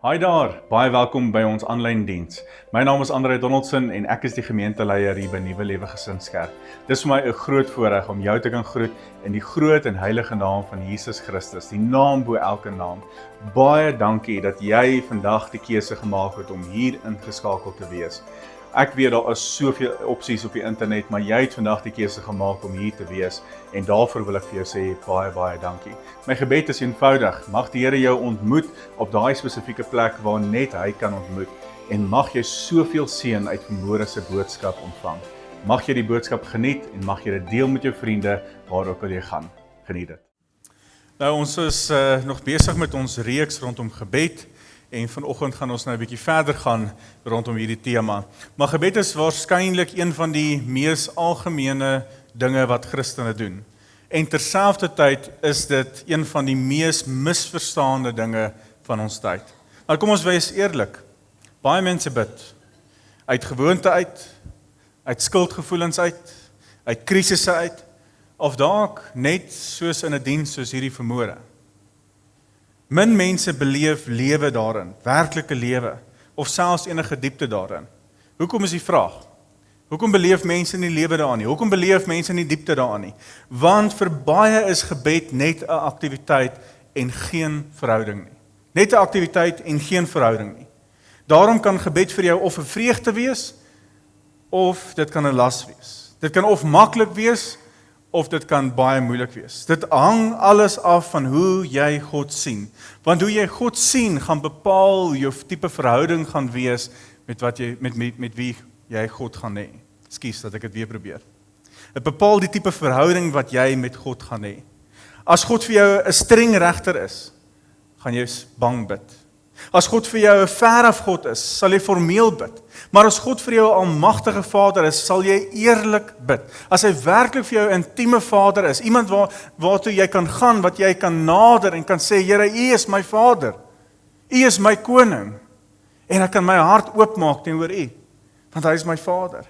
Hi daar, baie welkom by ons aanlyn diens. My naam is Andre Donaldson en ek is die gemeenteleier hier by Nuwe Lewe Gesinskerk. Dis vir my 'n groot voorreg om jou te kan groet in die groot en heilige naam van Jesus Christus, die naam bo elke naam. Baie dankie dat jy vandag die keuse gemaak het om hier ingeskakel te wees. Ek weet daar is soveel opsies op die internet, maar jy het vandag die keuse gemaak om hier te wees en daarvoor wil ek vir jou sê baie dankie. My gebed is eenvoudig, mag die Here jou ontmoet op daai spesifieke plek waar net hy kan ontmoet en mag jy soveel seën uit vanmôre se boodskap ontvang. Mag jy die boodskap geniet en mag jy dit deel met jou vriende waar ook al jy gaan. Geniet dit. Nou ons is nog besig met ons reeks rondom gebed. En vanoggend gaan ons nou 'n bietjie verder gaan rondom hierdie tema. Maar gebed is waarskynlik een van die mees algemene dinge wat Christene doen. En terselfdertyd is dit een van die mees misverstaande dinge van ons tyd. Maar kom ons wees eerlik. Baie mense bid uit gewoonte uit skuldgevoelens uit krisisse uit, of dalk net soos in 'n diens soos hierdie vanmôre. Min mense beleef lewe daarin, werklike lewe, of selfs enige diepte daarin. Hoekom is die vraag? Hoekom beleef mense nie lewe daarin nie? Hoekom beleef mense nie diepte daarin nie? Want vir baie is gebed net 'n aktiwiteit en geen verhouding nie. Net 'n aktiwiteit en geen verhouding nie. Daarom kan gebed vir jou of 'n vreugde wees, of dit kan 'n las wees. Dit kan of maklik wees, of dit kan baie moeilik wees. Dit hang alles af van hoe jy God sien. Want hoe jy God sien, gaan bepaal hoe jou tipe verhouding gaan wees met wie jy God gaan hê. Ekskuus dat ek dit weer probeer. Dit bepaal die tipe verhouding wat jy met God gaan hê. As God vir jou 'n streng regter is, gaan jy bang bid. As God vir jou 'n veraf God is, sal jy formeel bid. Maar as God vir jou 'n almagtige Vader is, sal jy eerlik bid. As hy werklik vir jou 'n intieme Vader is, iemand waartoe jy kan gaan, wat jy kan nader en kan sê, Here, U is my Vader. U is my koning. En ek kan my hart oopmaak teenoor U, want hy is my Vader.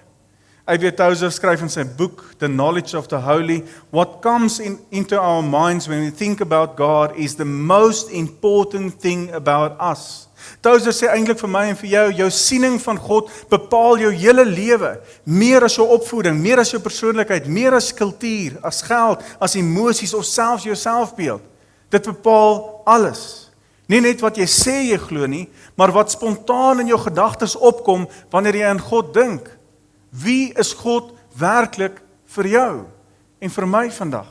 A.W. Tozer skryf in sy boek, The Knowledge of the Holy, what comes into our minds when we think about God is the most important thing about us. Tozer sê eintlik vir my en vir jou siening van God bepaal jou hele lewe, meer as jou opvoeding, meer as jou persoonlikheid, meer as kultuur, as geld, as emosies of selfs jou selfbeeld. Dit bepaal alles. Nie net wat jy sê jy glo nie, maar wat spontaan in jou gedagtes opkom wanneer jy aan God dink. Wie is God werklik vir jou en vir my vandag?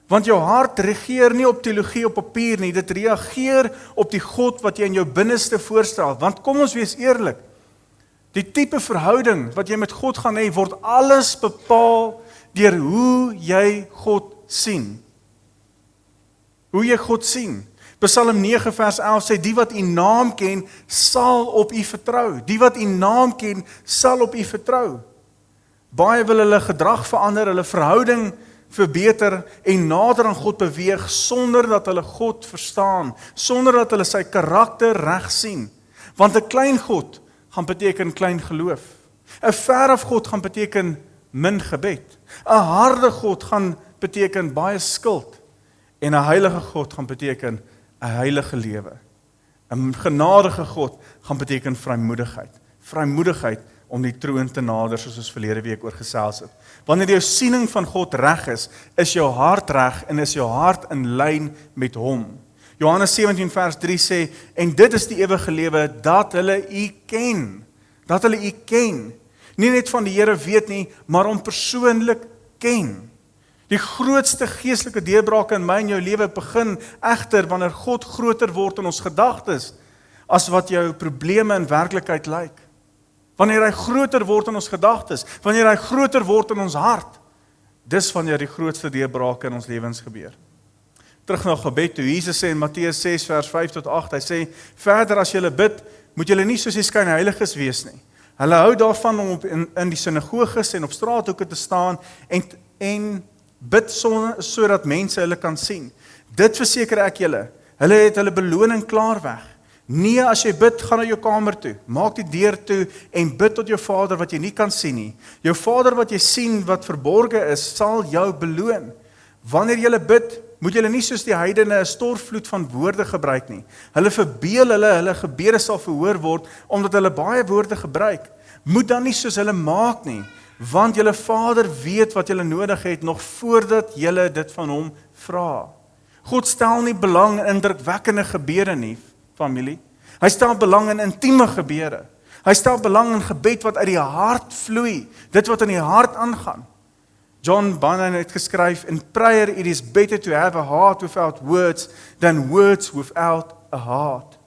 Want jou hart reageer nie op teologie op papier nie, dit reageer op die God wat jy in jou binneste voorstel. Want kom ons wees eerlik, die tipe verhouding wat jy met God gaan hê, word alles bepaal deur hoe jy God sien. Hoe jy God sien. Psalm 9 vers 11 sê, die wat U naam ken, sal op U vertrou. Die wat U naam ken, sal op U vertrou. Baie wil hulle gedrag verander, hulle verhouding verbeter en nader aan God beweeg, sonder dat hulle God verstaan, sonder dat hulle sy karakter reg sien. Want 'n klein God gaan beteken klein geloof. 'n veraf God gaan beteken min gebed. 'n harde God gaan beteken baie skuld. En 'n heilige God gaan beteken 'n heilige lewe. 'n genadige God gaan beteken vrymoedigheid. Vrymoedigheid om die troon te nader, soos ons verlede week oor gesels het. Wanneer jou siening van God reg is jou hart reg en is jou hart in lyn met hom. Johannes 17 vers 3 sê, en dit is die ewige lewe, dat hulle U ken. Dat hulle U ken. Nie net van die Here weet nie, maar hom persoonlik ken. Die grootste geestelike deurbrake in my en jou lewe begin egter wanneer God groter word in ons gedagtes as wat jou probleme in werklikheid lyk. Wanneer hy groter word in ons gedagtes, wanneer hy groter word in ons hart, dis wanneer die grootste deurbrake in ons lewens gebeur. Terug na gebed toe, Jesus sê in Matteus 6 vers 5 tot 8, hy sê, verder as julle bid, moet julle nie soos die skynheiliges wees nie. Hulle hou daarvan om in die sinagoges en op straathoeke te staan en bid sodat mense hulle kan sien. Dit verseker ek julle, hulle het hulle beloning klaar weg. Nee, as jy bid, gaan na jou kamer toe, maak die deur toe en bid tot jou Vader wat jy nie kan sien nie. Jou Vader wat jy sien wat verborge is, sal jou beloon. Wanneer jy bid, moet julle nie soos die heidene 'n stortvloed van woorde gebruik nie. Hulle verbeel hulle gebede sal verhoor word, omdat hulle baie woorde gebruik. Moet dan nie soos hulle maak nie, want julle Vader weet wat julle nodig het, nog voordat julle dit van hom vra. God stel nie belang in indrukwekkende gebede nie, familie. Hy stel belang in intieme gebede. Hy stel belang in gebed wat uit die hart vloei, dit wat in die hart aangaan. John Bunyan het geskryf, in prayer it is better to have a heart without words than words without a heart.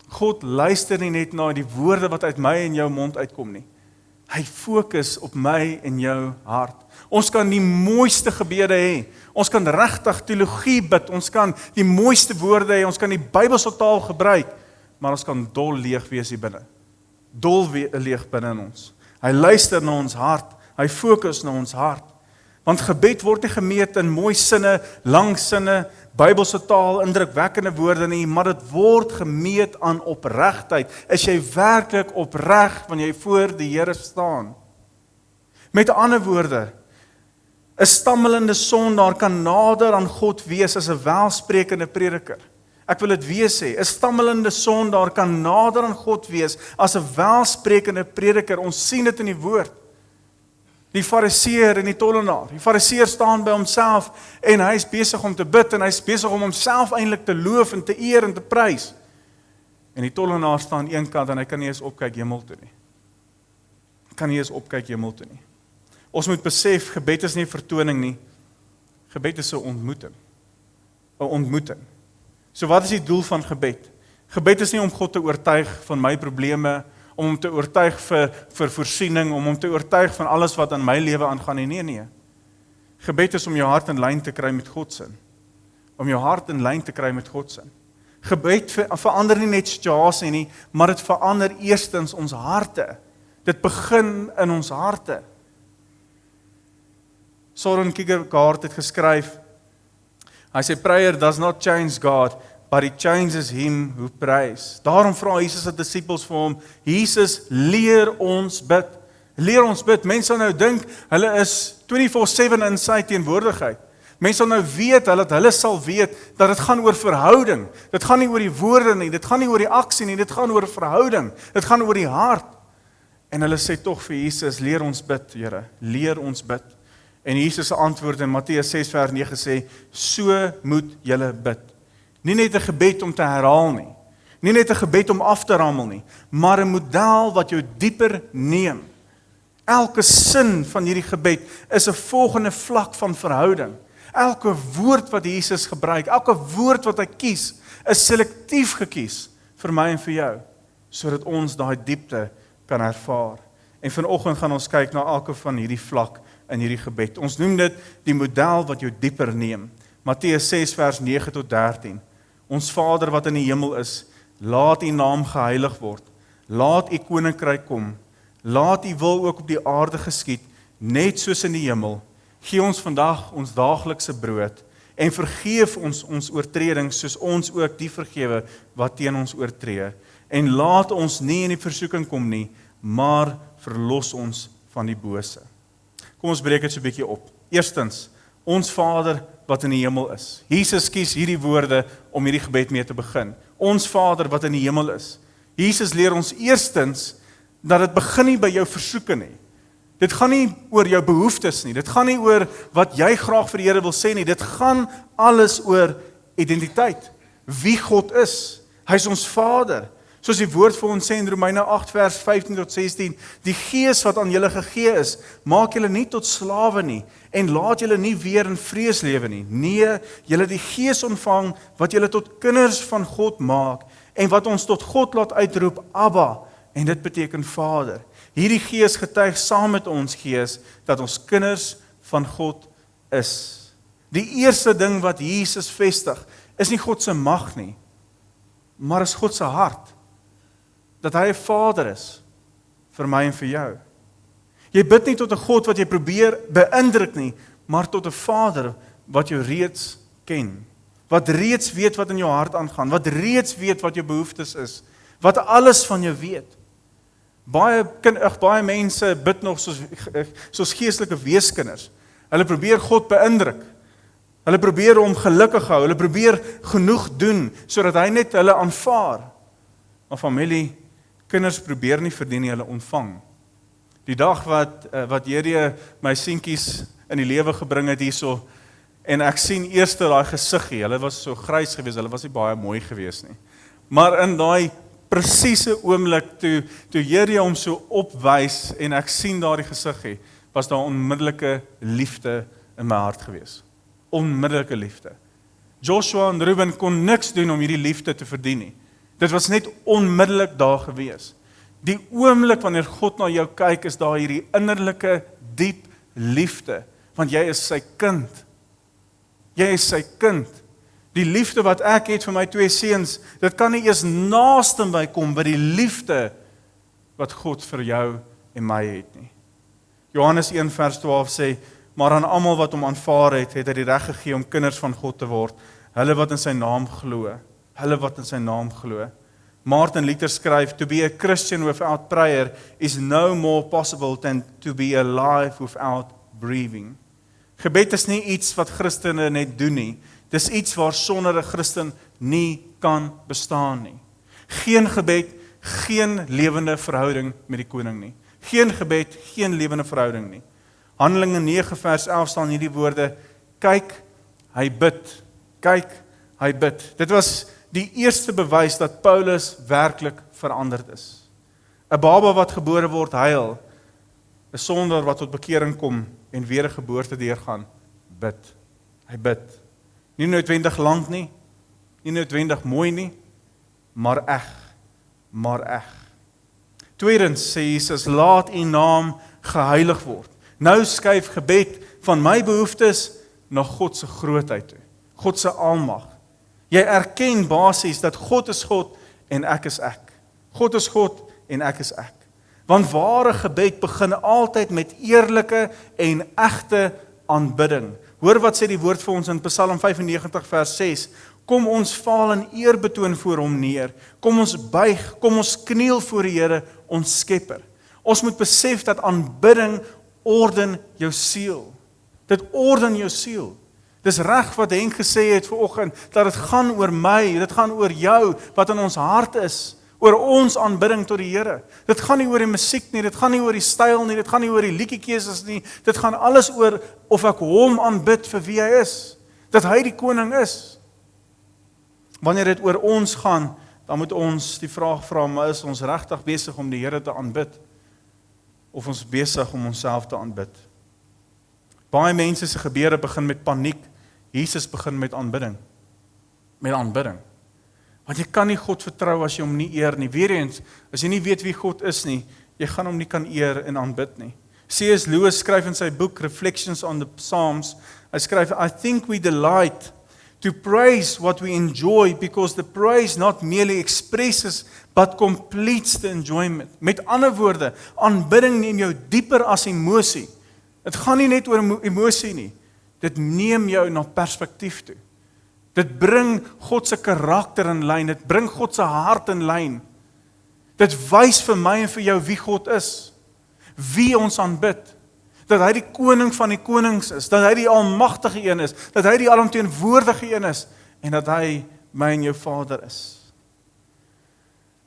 God luister nie net na die woorde wat uit my en jou mond uitkom nie. Hy fokus op my en jou hart. Ons kan die mooiste gebede hê. Ons kan regtig teologie bid. Ons kan die mooiste woorde hê. Ons kan die Bybelse taal gebruik. Maar ons kan dol leeg wees hier binne. Dol leeg binne in ons. Hy luister na ons hart. Hy fokus na ons hart. Want gebed word nie gemeet in mooi sinne, lang sinne, Bybelse taal, indrukwekkende woorde nie, maar dit word gemeet aan opregtheid. Is jy werklik opreg wanneer jy voor die Here staan? Met ander woorde, 'n stammelende sondaar kan nader aan God wees as 'n welsprekende prediker. Ek wil dit weer sê, 'n stammelende sondaar kan nader aan God wees as 'n welsprekende prediker. Ons sien dit in die woord. Die fariseer en die tollenaar. Die fariseer staan by homself en hy is besig om te bid en hy is besig om homself eintlik te loof en te eer en te prys. En die tollenaar staan aan een kant en hy kan nie eens opkyk hemel toe nie. Kan nie eens opkyk hemel toe nie. Ons moet besef, gebed is nie 'n vertoning nie. Gebed is 'n ontmoeting. 'n Ontmoeting. So wat is die doel van gebed? Gebed is nie om God te oortuig van my probleme, om hom te oortuig vir voorsiening, om hom te oortuig van alles wat in my lewe aangaan nie. Nee. Gebed is om jou hart in lyn te kry met God se. Om jou hart in lyn te kry met God se. Gebed verander nie net situasie nie, maar dit verander eerstens ons harte. Dit begin in ons harte. Soren Kierkegaard het geskryf, hy sê, prayer does not change God, but it changes him who prays. Daarom vra Jesus se disippels vir hom, Jesus, leer ons bid. Leer ons bid. Mense sal nou dink, hulle is 24/7 in sy teenwoordigheid. Mense sal nou weet, hulle sal weet, dat dit gaan oor verhouding. Dit gaan nie oor die woorde nie, dit gaan nie oor die aksie nie, dit gaan oor verhouding. Dit gaan oor die hart. En hulle sê tog vir Jesus, leer ons bid, Here, leer ons bid. En Jesus se antwoord in Matteus 6 vers 9 sê, so moet julle bid. Nie net 'n gebed om te herhaal nie, nie net 'n gebed om af te rammel nie, maar 'n model wat jou dieper neem. Elke sin van hierdie gebed is 'n volgende vlak van verhouding. Elke woord wat Jesus gebruik, elke woord wat hy kies, is selektief gekies vir my en vir jou, sodat ons daai diepte kan ervaar. En vanoggend gaan ons kyk na elke van hierdie vlak in hierdie gebed. Ons noem dit die model wat jou dieper neem. Matteus 6 vers 9 tot 13. Ons Vader wat in die hemel is, laat u naam geheilig word. Laat u koninkryk kom. Laat u wil ook op die aarde geskied, net soos in die hemel. Gee ons vandag ons daaglikse brood en vergeef ons oortredings soos ons ook die vergewe wat teen ons oortree. En laat ons nie in die versoeking kom nie, maar verlos ons van die bose. Kom ons breek dit so 'n bietjie op. Eerstens, ons Vader wat in die hemel is. Jesus kies hierdie woorde om hierdie gebed mee te begin. Ons Vader wat in die hemel is. Jesus leer ons eerstens dat dit begin nie by jou versoeke nie. Dit gaan nie oor jou behoeftes nie. Dit gaan nie oor wat jy graag vir die Here wil sê nie. Dit gaan alles oor identiteit. Wie God is. Hy is ons Vader. Soos die woord vir ons sê in Romeine 8 vers 15 tot 16, die gees wat aan julle gegee is, maak julle nie tot slawe nie, en laat julle nie weer in vrees lewe nie. Nee, julle die gees ontvang, wat julle tot kinders van God maak, en wat ons tot God laat uitroep, Abba, en dit beteken Vader. Hierdie gees getuig saam met ons gees, dat ons kinders van God is. Die eerste ding wat Jesus vestig, is nie God se mag nie, maar is God se hart. Dat hy 'n Vader is, vir my en vir jou. Jy bid nie tot 'n God wat jy probeer beïndruk nie, maar tot 'n Vader wat jou reeds ken. Wat reeds weet wat in jou hart aangaan, wat reeds weet wat jou behoeftes is, wat alles van jou weet. Baie mense bid nog soos geestelike weeskinders. Hulle probeer God beïndruk. Hulle probeer hom gelukkig hou, hulle probeer genoeg doen, sodat hy net hulle aanvaar. Maar familie, kinders probeer nie verdien nie, hulle ontvang. Die dag wat Here my seentjies in die lewe gebring het hierso, en ek sien eers daai gesiggie, hulle was so grys geweest, hulle was nie baie mooi geweest nie. Maar in daai presiese oomblik, toe Here hom so opwys, en ek sien daardie gesiggie, was daar onmiddellike liefde in my hart geweest. Onmiddellike liefde. Joshua en Ruben kon niks doen om hierdie liefde te verdien nie. Dit was net onmiddellik daar gewees. Die oomblik wanneer God na jou kyk, is daar hierdie innerlike, diep liefde, want jy is sy kind. Jy is sy kind. Die liefde wat ek het vir my 2 seuns, dit kan nie eers naaste by kom by die liefde wat God vir jou en my het nie. Johannes 1 vers 12 sê, maar aan almal wat hom aanvaar het, het hy die reg gegee om kinders van God te word, hulle wat in sy naam glo. Hulle wat in sy naam glo. Martin Luther skryf, to be a Christian without prayer is no more possible than to be alive without breathing. Gebed is nie iets wat Christene net doen nie. Dis iets waar sonder 'n Christen nie kan bestaan nie. Geen gebed, geen lewende verhouding met die koning nie. Geen gebed, geen lewende verhouding nie. Handelinge 9 vers 11 staan hierdie woorde, kyk, hy bid. Kyk, hy bid. Dit was die eerste bewys dat Paulus werklik veranderd is. 'n Baba wat gebore word huil, 'n sondaar wat tot bekering kom en weer 'n geboorte deurgaan, bid. Hy bid. Nie noodwendig lank nie, nie noodwendig mooi nie, maar eg. Tweedens sê Jesus, laat u naam geheilig word. Nou skuif gebed van my behoeftes na God se grootheid toe. God se almag. Jy erken basies dat God is God en ek is ek. God is God en ek is ek. Want ware gebed begin altyd met eerlike en egte aanbidding. Hoor wat sê die woord vir ons in Psalm 95 vers 6. Kom ons val in eerbetoon voor hom neer. Kom ons buig, kom ons kniel voor die Here, ons Skepper. Ons moet besef dat aanbidding orden jou siel. Dit orden jou siel. Dis reg wat Henk gesê het vanoggend, dat dit gaan oor my, dit gaan oor jou, wat in ons hart is, oor ons aanbidding tot die Here. Dit gaan nie oor die musiek nie, dit gaan nie oor die styl nie, dit gaan nie oor die liedjiekeuses nie, dit gaan alles oor of ek hom aanbid vir wie hy is, dat hy die koning is. Wanneer dit oor ons gaan, dan moet ons die vraag vra, maar is ons regtig besig om die Here te aanbid? Of ons besig om onsself te aanbid? Baie mense se gebede begin met paniek, Jesus begin met aanbidding. Met aanbidding. Want jy kan nie God vertrou as jy hom nie eer nie. Weereens, as jy nie weet wie God is nie, jy gaan hom nie kan eer en aanbid nie. C.S. Lewis skryf in sy boek Reflections on the Psalms, hy skryf, I think we delight to praise what we enjoy because the praise not merely expresses but completes the enjoyment. Met ander woorde, aanbidding neem jou dieper as emosie. Dit gaan nie net oor emosie nie. Dit neem jou na perspektief toe. Dit bring God se karakter in lyn, dit bring God se hart in lyn. Dit wys vir my en vir jou wie God is. Wie ons aanbid. Dat hy die koning van die konings is, dat hy die almagtige een is, dat hy die alomteenwoordige een is en dat hy my en jou Vader is.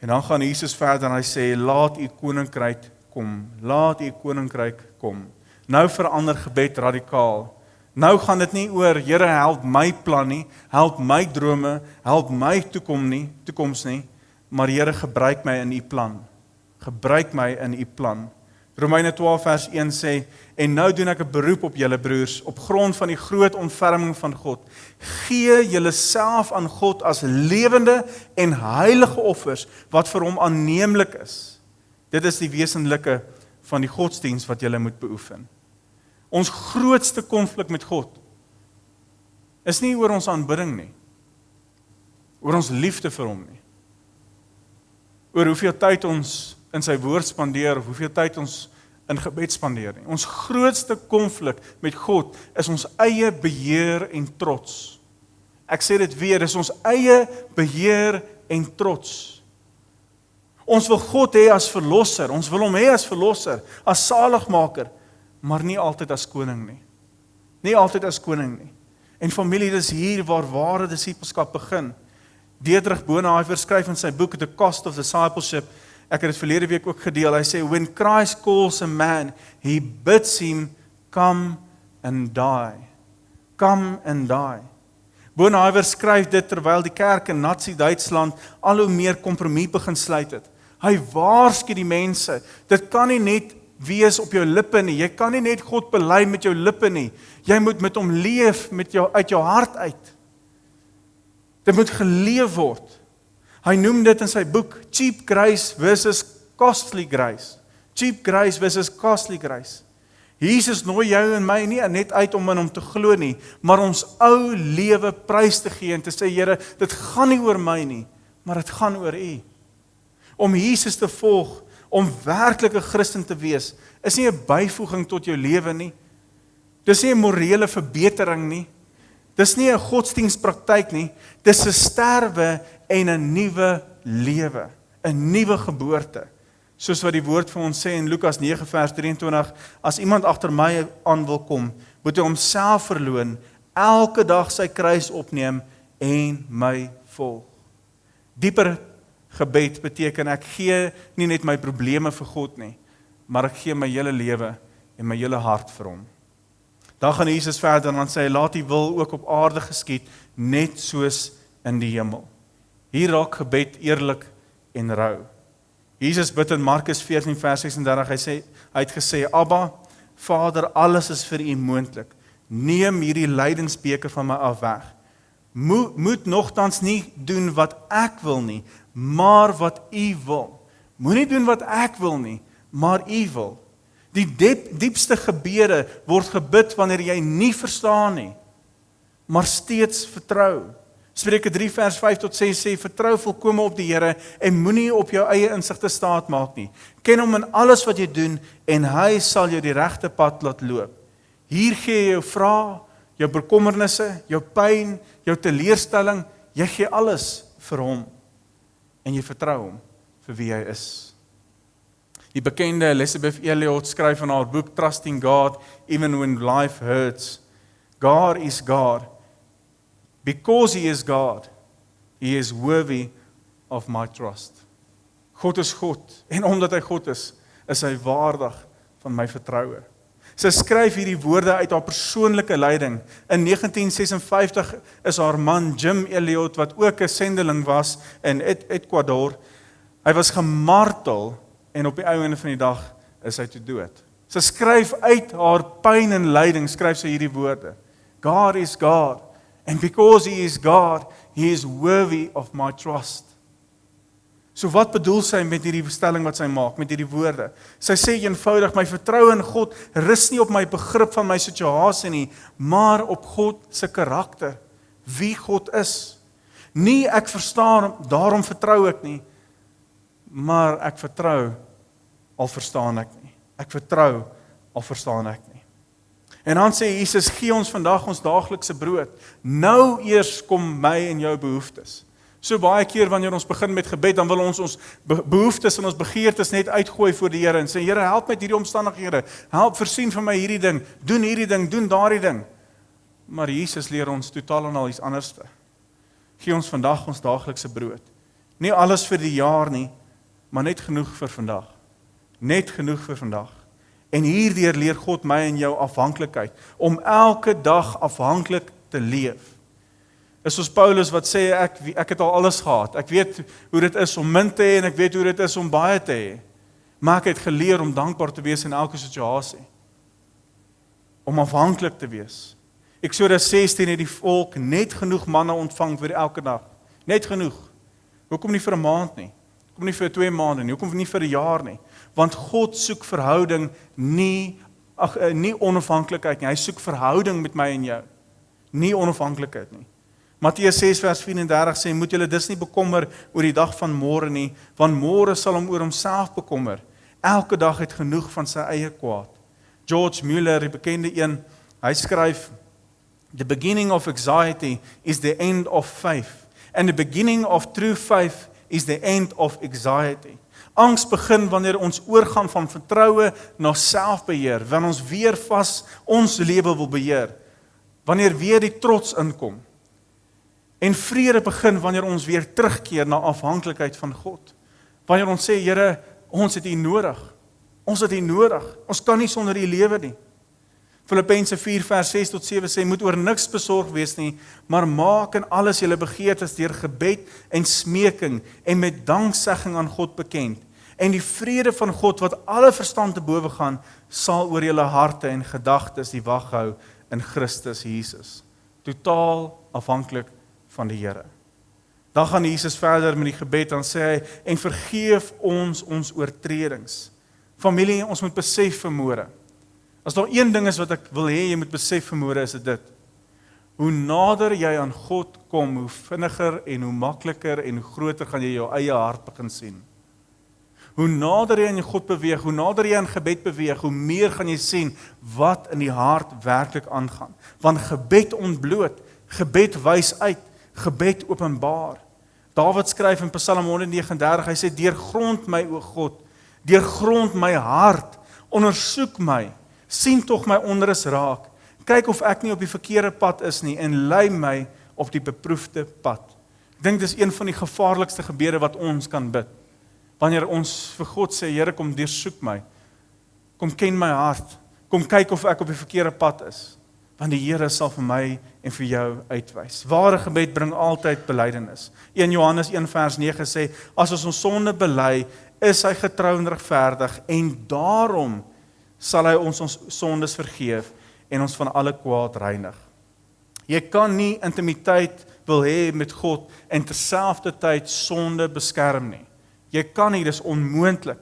En dan gaan Jesus verder en hy sê, laat u koninkryk kom, laat u koninkryk kom. Nou verander gebed radikaal. Nou gaan dit nie oor, Here help my plan nie, help my drome, help my toekoms nie, maar Here gebruik my in u plan. Gebruik my in u plan. Romeine 12 vers 1 sê, en nou doen ek 'n beroep op julle broers, op grond van die groot ontferming van God. Gee julle self aan God as lewende en heilige offers, wat vir hom aanneemlik is. Dit is die wesenlike van die godsdiens wat julle moet beoefen. Ons grootste konflik met God is nie oor ons aanbidding nie, oor ons liefde vir hom nie, oor hoeveel tyd ons in sy woord spandeer, of hoeveel tyd ons in gebed spandeer nie. Ons grootste konflik met God is ons eie beheer en trots. Ek sê dit weer, is ons eie beheer en trots. Ons wil God hê as verlosser, ons wil hom hê as verlosser, as saligmaker, maar nie altyd as koning nie. Nie altyd as koning nie. En familie, dis hier waar ware disippelskap begin. Dietrich Bonhoeffer skryf in sy boek The Cost of Discipleship, ek het dit verlede week ook gedeel, hy sê, when Christ calls a man, he bids him come and die. Come and die. Bonhoeffer skryf dit terwyl die kerk in Nazi-Duitsland al hoe meer kompromie begin sluit het. Hy waarsku die mense, dit kan nie net wees op jou lippe nie, jy kan nie net God bely met jou lippe nie, jy moet met hom leef uit jou hart uit. Dit moet geleef word. Hy noem dit in sy boek Cheap Grace versus Costly Grace. Cheap Grace versus Costly Grace. Jesus nooi jou en my nie net uit om in hom te glo nie, maar ons ou lewe prys te gee en te sê, Here, dit gaan nie oor my nie, maar dit gaan oor U. Om Jesus te volg, om werklik 'n Christen te wees, is nie 'n byvoeging tot jou lewe nie. Dis nie 'n morele verbetering nie. Dis nie 'n godsdienstpraktyk nie. Dis 'n sterwe en 'n nuwe lewe, 'n nuwe geboorte. Soos wat die woord vir ons sê in Lukas 9 vers 23, as iemand agter my aan wil kom, moet hy homself verloon, elke dag sy kruis opneem en my volg. Dieper gebed beteken ek gee nie net my probleme vir God nie, maar ek gee my hele lewe en my hele hart vir hom. Dan gaan Jesus verder en dan sê hy, laat die wil ook op aarde geskied, net soos in die hemel. Hier raak gebed eerlik en rou. Jesus bid in Markus 14 vers 36, hy het gesê, Abba, Vader, alles is vir U moontlik. Neem hierdie lydensbeker van my af weg. Moet nogtans nie doen wat ek wil nie, maar wat U wil. Moenie doen wat ek wil nie, maar U wil. Die diepste gebede word gebid wanneer jy nie verstaan nie, maar steeds vertrou. Spreuke 3 vers 5 tot 6 sê, vertrou volkome op die Here en moenie op jou eie insigte staat maak nie. Ken hom in alles wat jy doen en hy sal jou die regte pad laat loop. Hier gee jy jou vrae, jou bekommernisse, jou pyn, jou teleurstelling, jy gee alles vir hom en jy vertrou hom vir wie hy is. Die bekende Elisabeth Elliot skryf in haar boek Trusting God Even When Life Hurts, God is God. Because He is God, He is worthy of my trust. God is God, en omdat hy God is hy waardig van my vertroue. Sy skryf hierdie woorde uit haar persoonlike lyding. In 1956 is haar man Jim Elliot, wat ook 'n sendeling was in Ecuador, hy was gemartel en op die einde van die dag is hy te dood. Sy skryf uit haar pyn en lyding, skryf sy hierdie woorde. God is God. And because He is God, He is worthy of my trust. So wat bedoel sy met hierdie stelling wat sy maak, met hierdie woorde? Sy sê eenvoudig, my vertroue in God rus nie op my begrip van my situasie nie, maar op God se karakter, wie God is. Nie ek verstaan, daarom vertrou ek nie, maar ek vertrou, al verstaan ek nie. Ek vertrou, al verstaan ek nie. En dan sê Jesus, gee ons vandag ons daaglikse brood. Nou eers kom my en jou behoeftes. So baie keer wanneer ons begin met gebed, dan wil ons behoeftes en ons begeertes net uitgooi voor die Here en sê, Here, help met hierdie omstandighede. Help voorsien vir my hierdie ding, doen daardie ding. Maar Jesus leer ons totaal en al iets anderste. Gee ons vandag ons daaglikse brood. Nie alles vir die jaar nie, maar net genoeg vir vandag. Net genoeg vir vandag. En hierdeur leer God my en jou afhanklikheid, om elke dag afhanklik te leef. Is soos Paulus wat sê, ek het al alles gehad, ek weet hoe dit is om min te hê, en ek weet hoe dit is om baie te hê, maar ek het geleer om dankbaar te wees in elke situasie, om afhanklik te wees. Eksodus 16 het die volk net genoeg manna ontvang vir elke dag, net genoeg. Hoekom nie vir 'n maand nie? Hoekom nie vir 2 maande nie? Hoekom nie vir 'n jaar nie? Want God soek verhouding, nie onafhanklikheid nie. Hy soek verhouding met my en jou. Nie onafhanklikheid nie. Matteus 6 vers 34 sê, moet julle dus nie bekommer oor die dag van môre nie, want môre sal hom oor homself bekommer. Elke dag het genoeg van sy eie kwaad. George Mueller, die bekende een, hy skryf, the beginning of anxiety is the end of faith, and the beginning of true faith is the end of anxiety. Angs begin wanneer ons oorgaan van vertroue na selfbeheer, wanneer ons weer vas ons lewe wil beheer. wanneer weer die trots inkom. En vrede begin wanneer ons weer terugkeer na afhanklikheid van God. Wanneer ons sê, Here, ons het U nodig. Ons het U nodig. Ons kan nie sonder U lewe nie. Filippense 4 vers 6 tot 7 sê, moet oor niks besorg wees nie, maar maak in alles julle begeertes deur gebed en smeking en met danksegging aan God bekend. En die vrede van God wat alle verstand te bowe gaan, sal oor julle harte en gedagtes die wag hou in Christus Jesus. Totaal afhanklik van die Here. Dan gaan Jesus verder met die gebed, dan sê hy, en vergeef ons oortredings. Familie, ons moet besef vanmôre. As daar een ding is wat ek wil hê jy moet besef vanmôre, is dit. Hoe nader jy aan God kom, hoe vinniger en hoe makliker en hoe groter gaan jy jou eie hart begin sien. Hoe nader jy aan God beweeg, hoe nader jy aan gebed beweeg, hoe meer gaan jy sien wat in die hart werklik aangaan. Want gebed ontbloot, gebed wys uit, gebed openbaar. Dawid skryf in Psalm 139, hy sê, deurgrond my, o God, deurgrond my hart, ondersoek my, sien tog my onrus raak, kyk of ek nie op die verkeerde pad is nie, en lei my op die beproefde pad. Ek dink dis een van die gevaarlikste gebede wat ons kan bid. Wanneer ons vir God sê, Here, kom deursoek my, kom ken my hart, kom kyk of ek op die verkeerde pad is, want die Here sal vir my en vir jou uitwys. Ware gebed bring altyd belydenis. 1 Johannes 1 vers 9 sê, as ons sonde bely, is hy getrou en regverdig, en daarom sal hy ons sondes vergeef en ons van alle kwaad reinig. Jy kan nie intimiteit wil hê met God en terselfdertyd sonde beskerm nie. Jy kan nie, dis onmoontlik.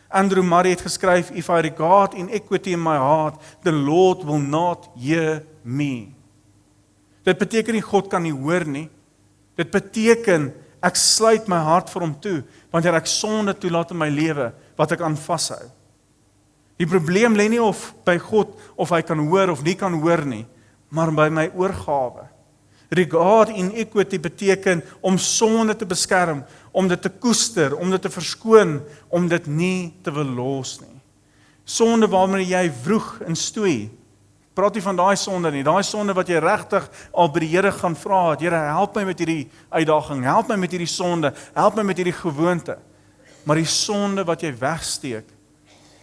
Andrew Murray het geskryf, if I regard iniquity in my heart, the Lord will not hear me. Dit beteken nie God kan nie hoor nie. Dit beteken ek sluit my hart vir hom toe, wanneer ek sonde toelaat in my lewe, wat ek aan vashou. Die probleem lê nie of by God, of hy kan hoor of nie kan hoor nie, maar by my oorgawe. Regard iniquity beteken om sonde te beskerm, om dit te koester, om dit te verskoon, om dit nie te wil los nie. Sonde waarmee jy vroeg en stoei, praat nie van daai sonde nie, daai sonde wat jy regtig al by die Here gaan vra, Here, help my met hierdie uitdaging, help my met hierdie sonde, help my met hierdie gewoonte. Maar die sonde wat jy wegsteek,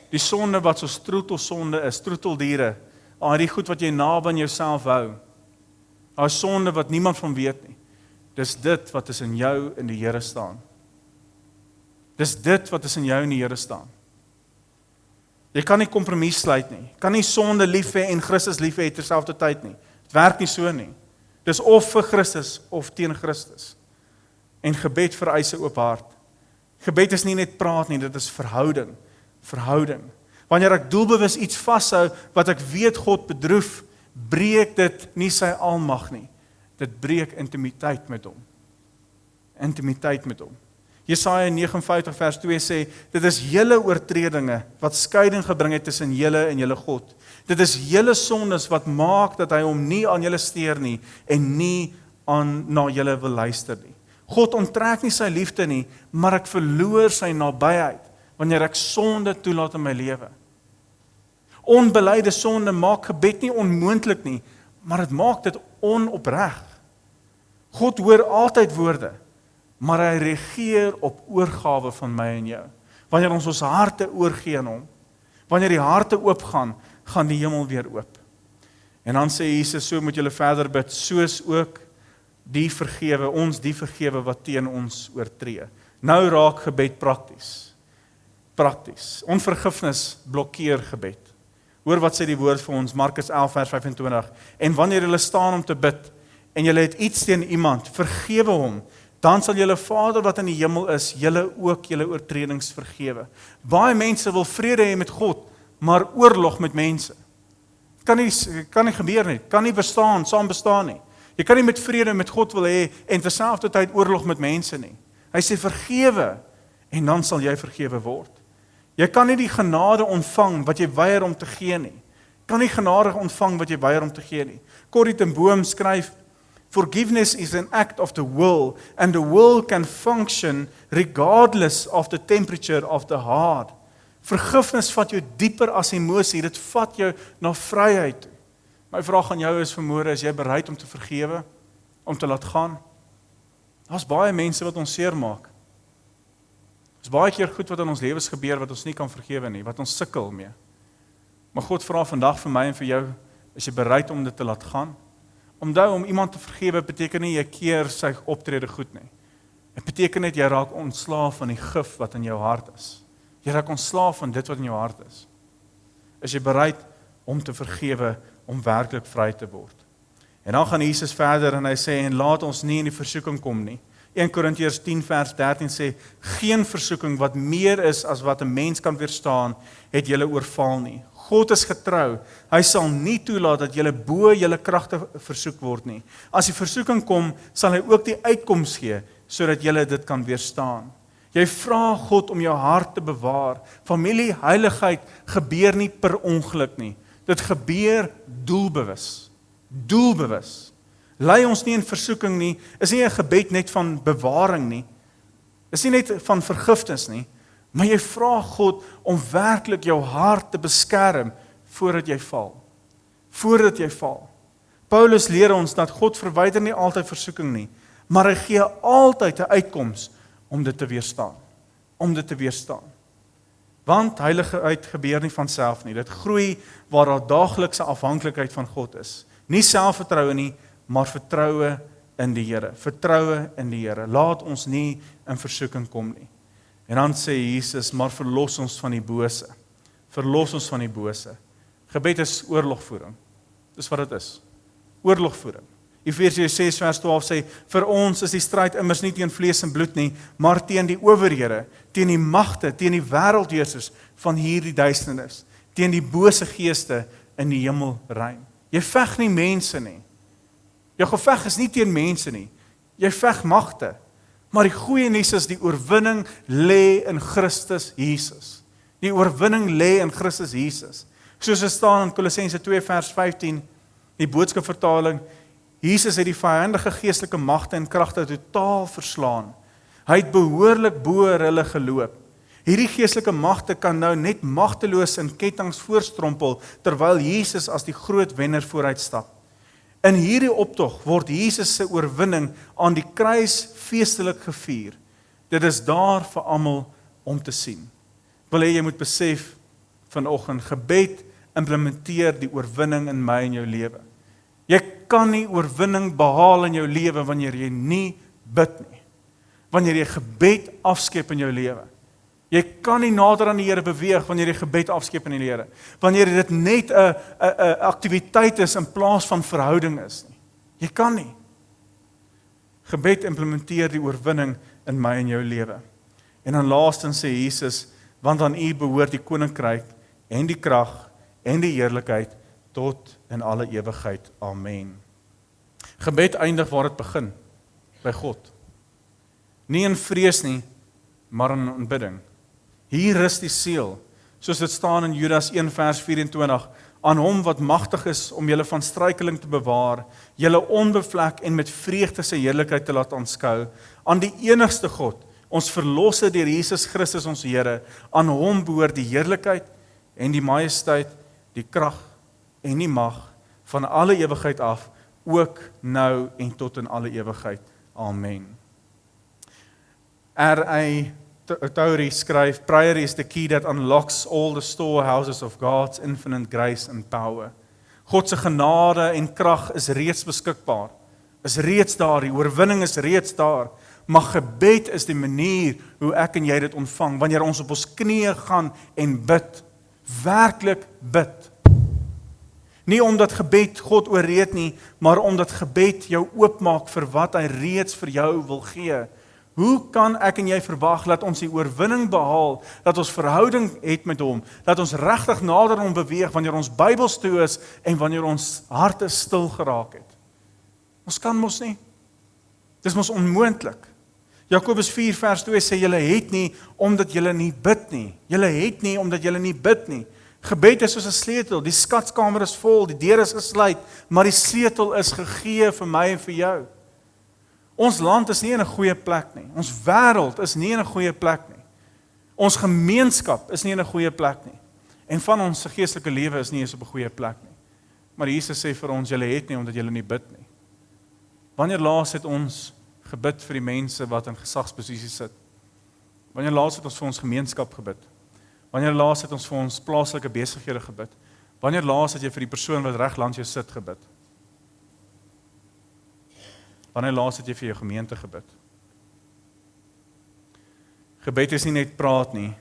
die sonde wat so troetelsonde is, troeteldiere, die goed wat jy naby aan jouself hou, daai sonde wat niemand van weet nie, dis dit wat is in jou in die Here staan. Dis dit wat is in jou in die Here staan. Jy kan nie kompromis sluit nie, kan nie sonde lief hê en Christus lief hê terselfdertyd nie. Dit werk nie so nie. Dis of vir Christus of teen Christus. En gebed vereis 'n oop hart. Gebed is nie net praat nie, dit is verhouding. Verhouding. Wanneer ek doelbewus iets vashou wat ek weet God bedroef, breek dit nie sy almag nie. Dit breek intimiteit met hom. Intimiteit met hom. Jesaja 59 vers 2 sê, dit is julle oortredinge wat skeiding gebring het tussen julle en julle God. Dit is julle sondes wat maak dat hy hom nie aan julle steur nie en nie na julle wil luister nie. God onttrek nie sy liefde nie, maar ek verloor sy nabyheid wanneer ek sonde toelaat in my lewe. Onbeleide sonde maak gebed nie onmoontlik nie, maar dit maak dit onopreg. God hoor altyd woorde, maar hy reageer op oorgawe van my en jou. Wanneer ons harte oorgee aan hom, wanneer die harte oopgaan, gaan die hemel weer oop. En dan sê Jesus, so moet julle verder bid, soos ook die vergewe, ons die vergewe wat teen ons oortree. Nou raak gebed prakties. Prakties. Onvergifnis blokkeer gebed. Hoor wat sê die woord vir ons, Markus 11 vers 25. En wanneer julle staan om te bid, en julle het iets teen iemand, vergewe hom, dan sal julle Vader wat in die hemel is, julle ook julle oortredings vergewe. Baie mense wil vrede hê met God, maar oorlog met mense. Kan nie gebeur nie, kan nie saam bestaan nie. Jy kan nie met vrede met God wil hê, en terselfdertyd oorlog met mense nie. Hy sê vergewe, en dan sal jy vergewe word. Jy kan nie die genade ontvang wat jy weier om te gee nie. Kan nie genade ontvang wat jy weier om te gee nie. Corrie ten Boom skryf, forgiveness is an act of the will, and the will can function regardless of the temperature of the heart. Vergifnis vat jou dieper as emosie, dit vat jou na vryheid toe. My vraag aan jou is vanmôre, is jy bereid om te vergewe, om te laat gaan? Daar's baie mense wat ons seermaak. Daar's baie keer goed wat in ons lewens gebeur wat ons nie kan vergewe nie, wat ons sukkel mee. Maar God vra vandag vir my en vir jou, is jy bereid om dit te laat gaan? Onthou, om iemand te vergewe beteken nie jy keer sy optrede goed nie. Dit beteken net jy raak ontslaaf van die gif wat in jou hart is. Jy raak ontslaaf van dit wat in jou hart is. Is jy bereid om te vergewe, om werklik vry te word? En dan gaan Jesus verder en hy sê, en laat ons nie in die versoeking kom nie. 1 Korintiërs 10 vers 13 sê, geen versoeking wat meer is as wat 'n mens kan weerstaan, het julle oorval nie. God is getrou, hy sal nie toelaat dat julle bo julle kragte versoek word nie. As die versoeking kom, sal hy ook die uitkoms gee, sodat julle dit kan weerstaan. Jy vra God om jou hart te bewaar. Familie, heiligheid gebeur nie per ongeluk nie. Dit gebeur doelbewus. Doelbewus. Lei ons nie in versoeking nie, is nie 'n gebed net van bewaring nie. Is nie net van vergifnis nie, maar jy vra God om werklik jou hart te beskerm voordat jy val. Voordat jy val. Paulus leer ons dat God verwyder nie altyd versoeking nie, maar hy gee altyd 'n uitkoms om dit te weerstaan. Om dit te weerstaan. Want heiligheid gebeur nie van self nie. Dit groei waar daar daaglikse afhanklikheid van God is. Nie selfvertroue nie, maar vertroue in die Here. Vertroue in die Here. Laat ons nie in versoeking kom nie. En dan sê Jesus, maar verlos ons van die bose. Verlos ons van die bose. Gebed is oorlogvoering. Dis wat dit is. Oorlogvoering. Efesiërs 6 vers 12 sê, vir ons is die stryd immers nie teen vlees en bloed nie, maar teen die owerhede, teen die magte, teen die wêreldheersers van hierdie duisternis, teen die bose geeste in die hemelruim. Jy veg nie mense nie. Jou geveg is nie teen mense nie. Jy veg magte. Maar die goeie nuus is die oorwinning lê in Christus Jesus. Die oorwinning lê in Christus Jesus. Soos dit staan in Kolossense 2 vers 15, die boodskapvertaling, Jesus het die vyandige geestelike magte en kragte totaal verslaan. Hy het behoorlik bo hulle geloop. Hierdie geestelike magte kan nou net magteloos in kettinge voorstrompel, terwyl Jesus as die groot wenner vooruitstap. In hierdie optog word Jesus se oorwinning aan die kruis feestelik gevier. Dit is daar vir almal om te sien. Wil jy moet besef vanoggend, gebed implementeer die oorwinning in my en jou lewe. Jy kan nie oorwinning behaal in jou lewe wanneer jy nie bid nie. Wanneer jy gebed afskep in jou lewe. Jy kan nie nader aan die Here beweeg wanneer jy gebed afskep in die Here. Wanneer dit net 'n aktiwiteit is in plaas van verhouding is nie. Jy kan nie. Gebed implementeer die oorwinning in my en jou lewe. En dan laastens sê Jesus, want aan U behoort die koninkryk en die krag en die heerlikheid tot in alle ewigheid. Amen. Gebed eindig waar dit begin, by God. Nie in vrees nie, maar in aanbidding. Hier rus die siel, soos dit staan in Judas 1 vers 24, aan hom wat magtig is om julle van struikeling te bewaar, julle onbevlek en met vreugde sy heerlikheid te laat aanskou, aan die enigste God, ons verlosser deur Jesus Christus ons Here, aan hom behoort die heerlikheid en die majesteit, die krag en die mag van alle ewigheid af, ook nou en tot in alle ewigheid. Amen. R.A. Torrey skryf, prayer is the key that unlocks all the storehouses of God's infinite grace and power. God se genade en krag is reeds beskikbaar. Is reeds daar, die oorwinning is reeds daar. Maar gebed is die manier hoe ek en jy dit ontvang, wanneer ons op ons knieë gaan en bid. Werklik bid. Nie omdat gebed God oorreed nie, maar omdat gebed jou oopmaak vir wat hy reeds vir jou wil gee. Hoe kan ek en jy verwag dat ons die oorwinning behaal, dat ons verhouding het met hom, dat ons regtig nader aan hom beweeg wanneer ons Bybels toe is en wanneer ons harte stil geraak het? Ons kan mos nie. Dis mos onmoontlik. Jakobus 4 vers 2 sê, julle het nie omdat julle nie bid nie. Julle het nie omdat julle nie bid nie. Gebed is soos 'n sleutel, die skatkamer is vol, die deur is gesluit, maar die sleutel is gegee vir my en vir jou. Ons land is nie in 'n goeie plek nie. Ons wêreld is nie in 'n goeie plek nie. Ons gemeenskap is nie in 'n goeie plek nie. En van ons geestelike lewe is nie eens op 'n goeie plek nie. Maar Jesus sê vir ons, julle het nie omdat julle nie bid nie. Wanneer laas het ons gebid vir die mense wat in gesagsposisie sit? Wanneer laas het ons vir ons gemeenskap gebid? Wanneer laas het ons vir ons plaaslike besighede gebid? Wanneer laas het jy vir die persoon wat reg langs jou sit gebid? Wanneer laas het jy vir jou gemeente gebid? Gebed is nie net praat nie.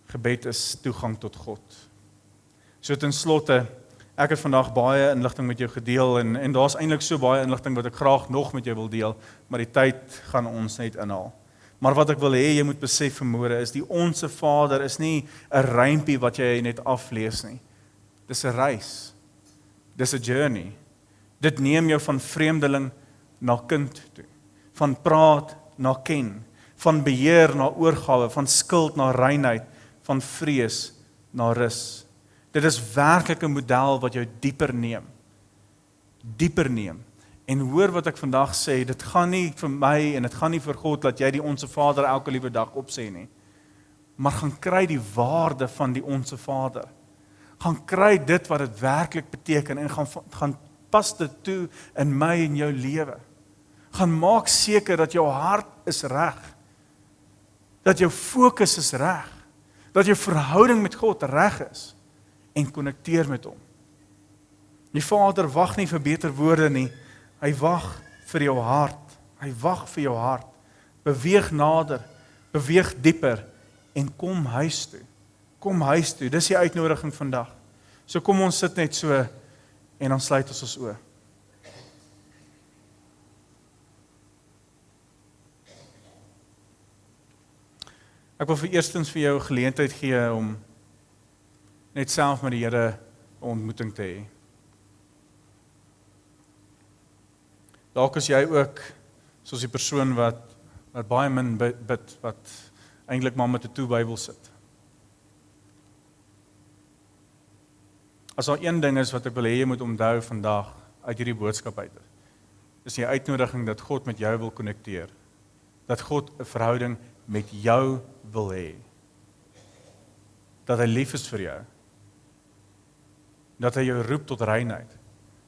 Gebed is toegang tot God. So ten slotte, ek het vandag baie inligting met jou gedeel en daar's eintlik so baie inligting wat ek graag nog met jou wil deel, maar die tyd gaan ons net inhaal. Maar wat ek wil hê jy moet besef vanmôre is die Onse Vader is nie 'n rympie wat jy net aflees nie. Dis 'n reis. Dis 'n journey. Dit neem jou van vreemdeling na kind toe, van praat na ken, van beheer na oorgawe, van skuld na reinheid, van vrees na rus. Dit is werklik 'n model wat jou dieper neem. Dieper neem. En hoor wat ek vandag sê, dit gaan nie vir my en dit gaan nie vir God dat jy die Onse Vader elke liewe dag opsê nie. Maar gaan kry die waarde van die Onse Vader. Gaan kry dit wat dit werklik beteken en gaan pas dit toe in my en jou lewe. Gaan maak seker dat jou hart is reg. Dat jou fokus is reg. Dat jou verhouding met God reg is. En konnekteer met hom. Die Vader wag nie vir beter woorde nie. Hy wag vir jou hart. Hy wag vir jou hart. Beweeg nader, beweeg dieper en kom huis toe. Kom huis toe. Dis die uitnodiging vandag. So kom ons sit net so en dan sluit ons oë. Ek wil vir eerstens vir jou 'n geleentheid gee om net self met die Here 'n ontmoeting te hê. Dalk is jy ook soos die persoon wat baie min bid, wat eintlik maar met 'n toe Bybel sit. As daar een ding is wat ek wil hê jy moet onthou vandag uit hierdie boodskap uit, is die uitnodiging dat God met jou wil konnekteer. Dat God 'n verhouding met jou wil hê. Dat hy lief is vir jou. Dat hy jou roep tot reinheid.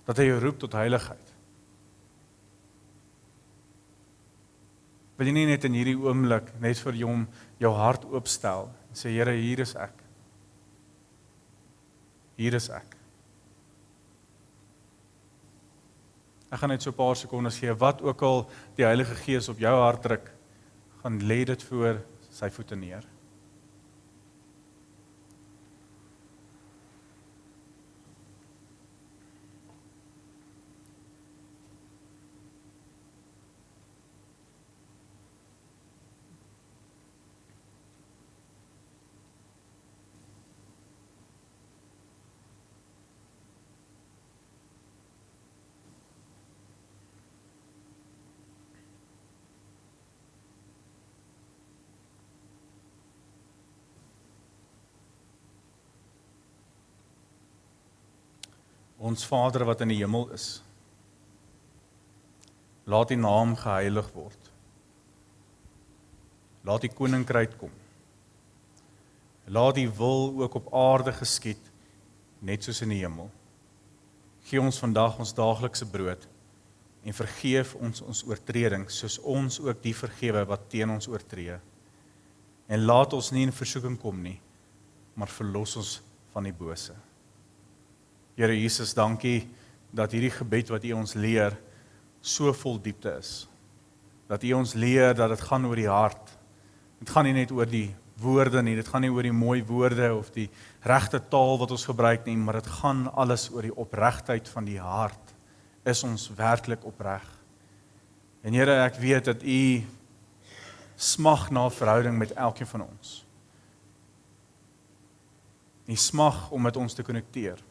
Dat hy jou roep tot heiligheid. Wil jy nie net in hierdie oomblik net vir hom jou hart oopstel en sê, Here, hier is ek. Hier is ek. Ek gaan net so 'n paar sekondes gee, wat ook al die Heilige Gees op jou hart druk, gaan lê dit voor sy voete neer. Ons Vader wat in die hemel is, laat die naam geheilig word. Laat die koninkryk kom. Laat die wil ook op aarde geskied, net soos in die hemel. Gee ons vandag ons daaglikse brood en vergeef ons oortredings, soos ons ook die vergewe wat teen ons oortree. En laat ons nie in versoeking kom nie, maar verlos ons van die bose. Here Jesus, dankie dat hierdie gebed wat U ons leer so vol diepte is. Dat U ons leer dat dit gaan oor die hart. Dit gaan nie net oor die woorde nie, dit gaan nie oor die mooi woorde of die regte taal wat ons gebruik nie, maar dit gaan alles oor die opregtheid van die hart. Is ons werklik opreg? En Here, ek weet dat U smag na 'n verhouding met elkeen van ons. U smag om met ons te konnekteer.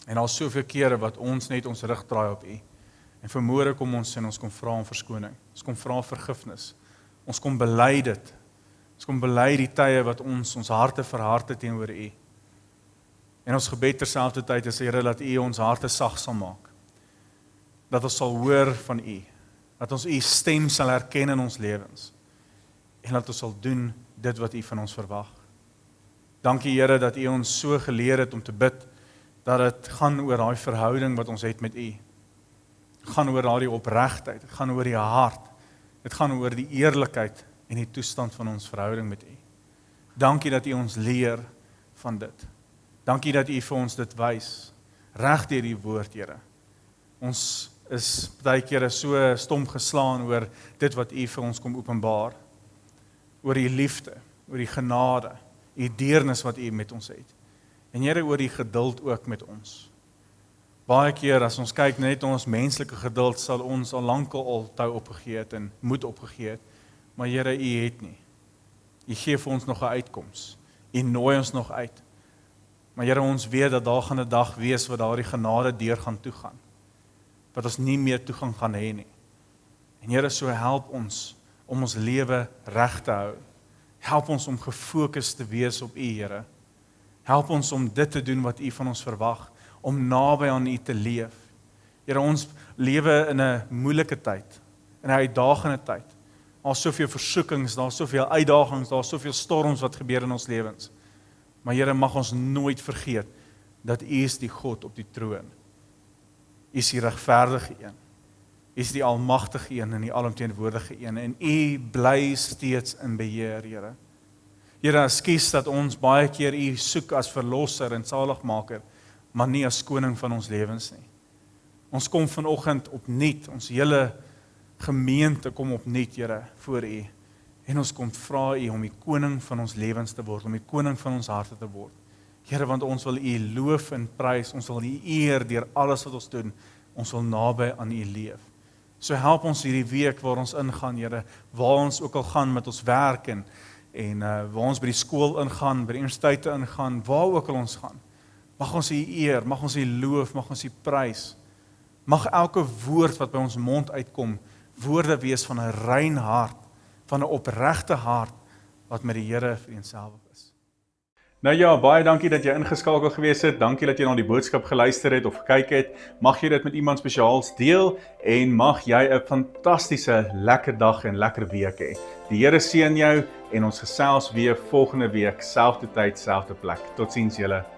En al soveel kere wat ons net ons rug draai op U. En vanmôre kom ons en ons kom vra om verskoning. Ons kom vra vergifnis. Ons kom bely dit. Ons kom bely die tye wat ons harte verhard het teenoor U. En ons gebed terselfdertyd is, Here, dat U ons harte sag sal maak. Dat ons sal hoor van U. Dat ons U stem sal herken in ons lewens. En dat ons sal doen dit wat U van ons verwag. Dankie, Here, dat U ons so geleer het om te bid, dat dit gaan oor daai verhouding wat ons het met U. Dit gaan oor daardie opregtheid, dit gaan oor die hart, dit gaan oor die eerlikheid en die toestand van ons verhouding met U. Dankie dat U ons leer van dit. Dankie dat U vir ons dit wys, reg deur die woord, Here. Ons is baie kere so stom geslaan oor dit wat U vir ons kom openbaar, oor die liefde, oor die genade, die deernis wat U met ons het. En Here, oor die geduld ook met ons. Baie keer as ons kyk net ons menslike geduld, sal ons al lankal al tou opgegee het en moed opgegee het, maar Here, U het nie. U gee vir ons nog 'n uitkoms. U nooi ons nog uit. Maar Here, ons weet dat daar gaan 'n dag wees wat daardie genade deur gaan toegaan. Wat ons nie meer toegang gaan hê nie. En Here, so help ons om ons lewe reg te hou. Help ons om gefokus te wees op U, Here. Help ons om dit te doen wat U van ons verwag, om naby aan U te leef. Here, ons lewe in 'n moeilike tyd, in 'n uitdagende tyd. Daar's soveel versoekings, daar's soveel uitdagings, daar's soveel storms wat gebeur in ons lewens. Maar Here, mag ons nooit vergeet dat U is die God op die troon. U is die regverdige een. U is die almagtige een en die alomteenwoordige een. En U bly steeds in beheer, Here. Here, ekskuus dat ons baie keer U soek as verlosser en saligmaker, maar nie as koning van ons lewens nie. Ons kom vanoggend opnuut, ons hele gemeente kom opnuut, Here, voor U. En ons kom vra U om die koning van ons lewens te word, om die koning van ons harte te word. Here, want ons wil U loof en prys, ons wil U eer deur alles wat ons doen, ons wil naby aan U leef. So help ons hierdie week waar ons ingaan, Here, waar ons ook al gaan met ons werk en waar ons by die skool ingaan, by die universiteite ingaan, waar ook al ons gaan. Mag ons U eer, mag ons U loof, mag ons U prys. Mag elke woord wat by ons mond uitkom, woorde wees van 'n rein hart, van 'n opregte hart, wat met die Here vereenselwig is. Nou ja, baie dankie dat jy ingeskakel gewees het. Dankie dat jy na die boodskap geluister het of gekyk het. Mag jy dit met iemand spesiaals deel en mag jy 'n fantastiese, lekker dag en lekker week hê. Die Here seën jou en ons gesels weer volgende week, selfde tyd, selfde plek. Totsiens julle.